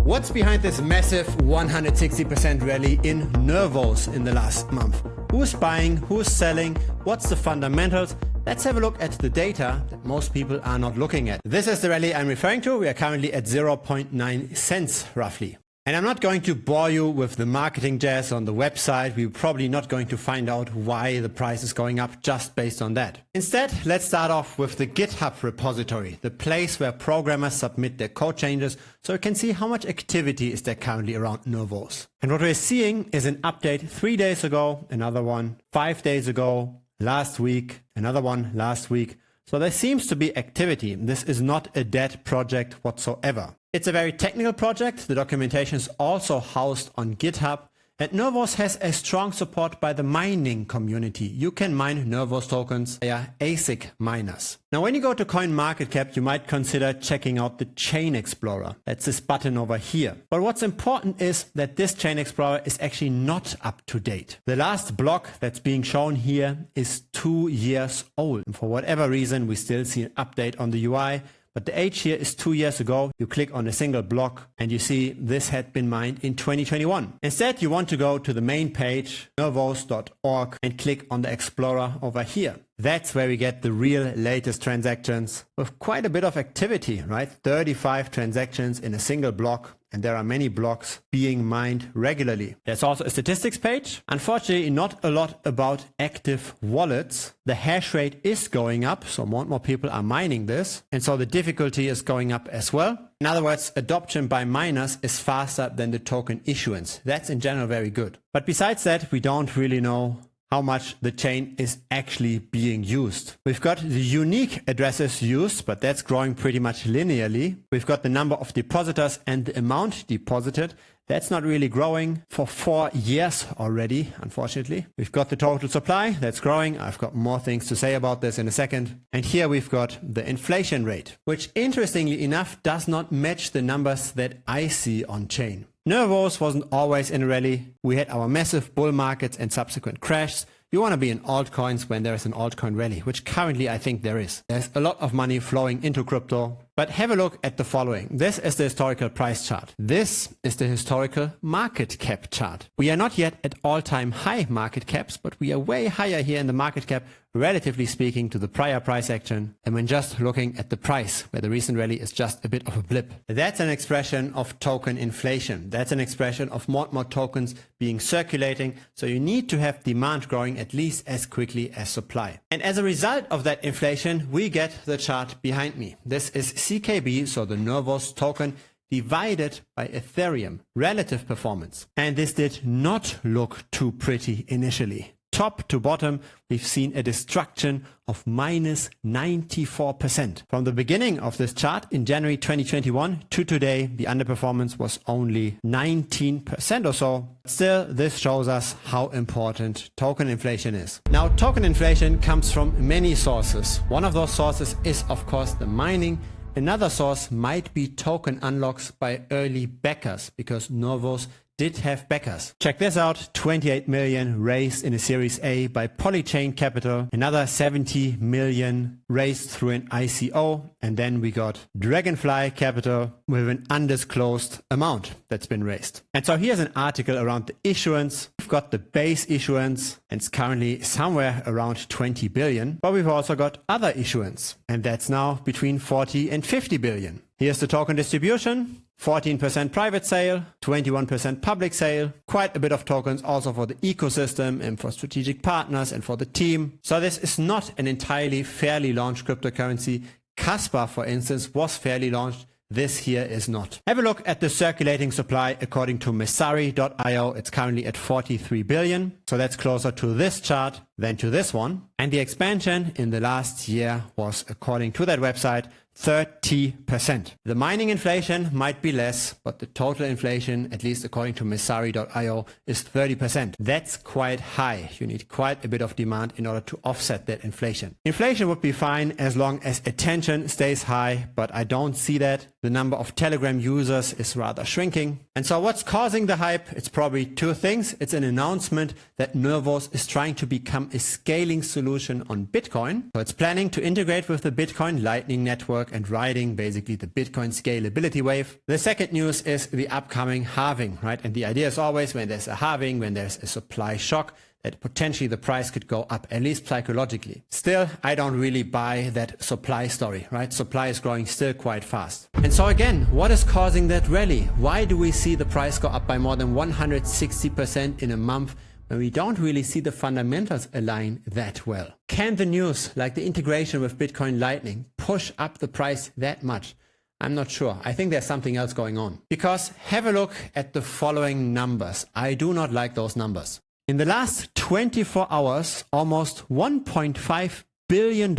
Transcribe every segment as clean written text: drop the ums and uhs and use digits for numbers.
What's behind this massive 160% rally in Nervos in the last month? Who's buying? Who's selling? What's the fundamentals? Let's have a look at the data that most people are not looking at. This is the rally I'm referring to. We are currently at 0.9 cents roughly. And I'm not going to bore you with the marketing jazz on the website. We're probably not going to find out why the price is going up just based on that. Instead, let's start off with the GitHub repository, the place where programmers submit their code changes so you can see how much activity is there currently around Nervos. And what we're seeing is an update 3 days ago, another one 5 days ago, last week, another one last week. So there seems to be activity. This is not a dead project whatsoever. It's a very technical project. The documentation is also housed on GitHub. And Nervos has a strong support by the mining community. You can mine Nervos tokens via ASIC miners. Now, when you go to CoinMarketCap, you might consider checking out the Chain Explorer. That's this button over here. But what's important is that this Chain Explorer is actually not up to date. The last block that's being shown here is 2 years old. And for whatever reason, we still see an update on the UI. But the age here is 2 years ago. You click on a single block and you see this had been mined in 2021. Instead, you want to go to the main page, nervos.org, and click on the Explorer over here. That's where we get the real latest transactions with quite a bit of activity, right? 35 transactions in a single block. And there are many blocks being mined regularly. There's also a statistics page. Unfortunately, not a lot about active wallets. The hash rate is going up, so more and more people are mining this. And so the difficulty is going up as well. In other words, adoption by miners is faster than the token issuance. That's in general very good. But besides that, we don't really know how much the chain is actually being used. We've got the unique addresses used, but that's growing pretty much linearly. We've got the number of depositors and the amount deposited. That's not really growing for 4 years already, unfortunately. We've got the total supply that's growing. I've got more things to say about this in a second. And here we've got the inflation rate, which interestingly enough does not match the numbers that I see on chain. Nervos wasn't always in a rally. We had our massive bull markets and subsequent crashes. You want to be in altcoins when there is an altcoin rally, which currently I think there is. There's a lot of money flowing into crypto. But have a look at the following. This is the historical price chart. This is the historical market cap chart. We are not yet at all-time high market caps, but we are way higher here in the market cap, relatively speaking, to the prior price action. And when just looking at the price, where the recent rally is just a bit of a blip. That's an expression of token inflation. That's an expression of more and more tokens being circulating. So you need to have demand growing at least as quickly as supply. And as a result of that inflation, we get the chart behind me. This is CKB, so the Nervos token, divided by Ethereum relative performance. And this did not look too pretty initially. Top to bottom, we've seen a destruction of minus 94%. From the beginning of this chart in January 2021 to today, the underperformance was only 19% or so. Still, this shows us how important token inflation is. Now, token inflation comes from many sources. One of those sources is, of course, the mining. Another source might be token unlocks by early backers, because Nervos did have backers. Check this out, 28 million raised in a Series A by Polychain Capital, another 70 million raised through an ICO, and then we got Dragonfly Capital with an undisclosed amount that's been raised. And so here's an article around the issuance. We've got the base issuance, and it's currently somewhere around 20 billion, but we've also got other issuance, and that's now between 40 and 50 billion. Here's the token distribution. 14% private sale, 21% public sale, quite a bit of tokens also for the ecosystem and for strategic partners and for the team. So this is not an entirely fairly launched cryptocurrency. Casper, for instance, was fairly launched. This here is not. Have a look at the circulating supply according to Messari.io. It's currently at 43 billion. So that's closer to this chart than to this one. And the expansion in the last year was, according to that website, 30%. The mining inflation might be less, but the total inflation, at least according to Messari.io, is 30%. That's quite high. You need quite a bit of demand in order to offset that inflation. Inflation would be fine as long as attention stays high, but I don't see that. The number of Telegram users is rather shrinking. And so what's causing the hype? It's probably two things. It's an announcement that Nervos is trying to become a scaling solution on Bitcoin. So it's planning to integrate with the Bitcoin Lightning Network and riding basically the Bitcoin scalability wave. The second news is the upcoming halving, right? And the idea is always when there's a halving, when there's a supply shock, that potentially the price could go up, at least psychologically. Still, I don't really buy that supply story, right? Supply is growing still quite fast. And so again, what is causing that rally? Why do we see the price go up by more than 160% in a month when we don't really see the fundamentals align that well? Can the news, like the integration with Bitcoin Lightning, push up the price that much? I'm not sure. I think there's something else going on. Because have a look at the following numbers. I do not like those numbers. In the last 24 hours, almost $1.5 billion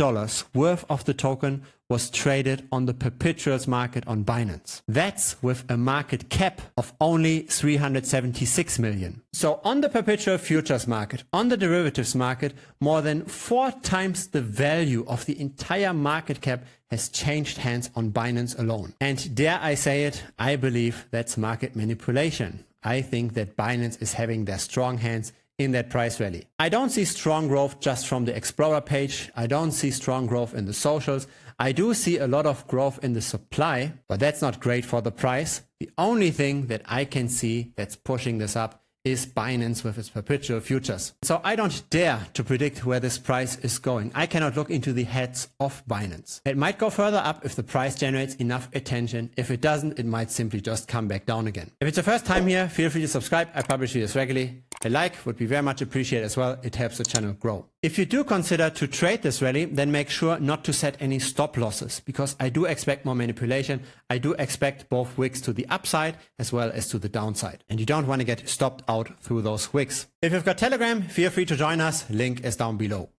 worth of the token was traded on the perpetuals market on Binance. That's with a market cap of only 376 million. So on the perpetual futures market, on the derivatives market, more than 4 times the value of the entire market cap has changed hands on Binance alone. And dare I say it, I believe that's market manipulation. I think that Binance is having their strong hands in that price rally. I don't see strong growth just from the Explorer page. I don't see strong growth in the socials. I do see a lot of growth in the supply, but that's not great for the price. The only thing that I can see that's pushing this up is Binance with its perpetual futures. So I don't dare to predict where this price is going. I cannot look into the heads of Binance. It might go further up if the price generates enough attention. If it doesn't, it might simply just come back down again. If it's your first time here, feel free to subscribe. I publish videos regularly. A like would be very much appreciated as well. It helps the channel grow. If you do consider to trade this rally, then make sure not to set any stop losses, because I do expect more manipulation. I do expect both wicks to the upside as well as to the downside. And you don't want to get stopped out through those wicks. If you've got Telegram, feel free to join us. Link is down below.